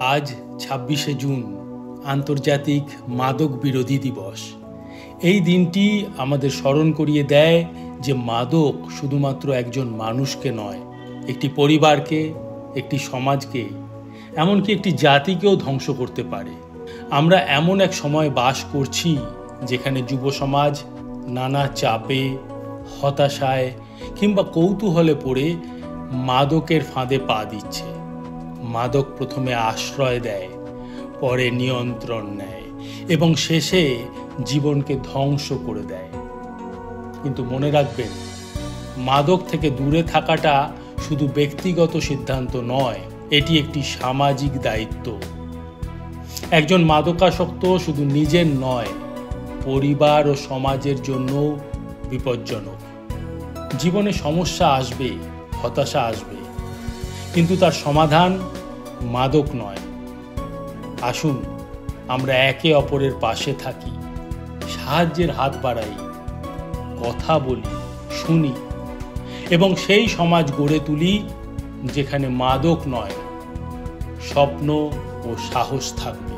আজ ২৬শে জুন আন্তর্জাতিক মাদক বিরোধী দিবস। এই দিনটি আমাদের স্মরণ করিয়ে দেয় যে মাদক শুধুমাত্র একজন মানুষকে নয়, একটি পরিবারকে, একটি সমাজকে, এমনকি একটি জাতিকেও ধ্বংস করতে পারে। আমরা এমন এক সময় বাস করছি যেখানে যুব সমাজ নানা চাপে, হতাশায় কিংবা কৌতূহলে পড়ে মাদকের ফাঁদে পা দিচ্ছে। মাদক প্রথমে আশ্রয় দেয়, পরে নিয়ন্ত্রণ নেয় এবং শেষে জীবনকে ধ্বংস করে দেয়। কিন্তু মনে রাখবেন, মাদক থেকে দূরে থাকাটা শুধু ব্যক্তিগত সিদ্ধান্ত নয়, এটি একটি সামাজিক দায়িত্ব। একজন মাদকাসক্ত শুধু নিজের নয়, পরিবার ও সমাজের জন্য বিপজ্জনক। জীবনে সমস্যা আসবে, হতাশা আসবে, কিন্তু তার সমাধান মাদক নয়। আসুন আমরা একে অপরের পাশে থাকি, সাহায্যের হাত বাড়াই, কথা বলি, শুনি এবং সেই সমাজ গড়ে তুলি যেখানে মাদক নয়, স্বপ্ন ও সাহস থাকবে।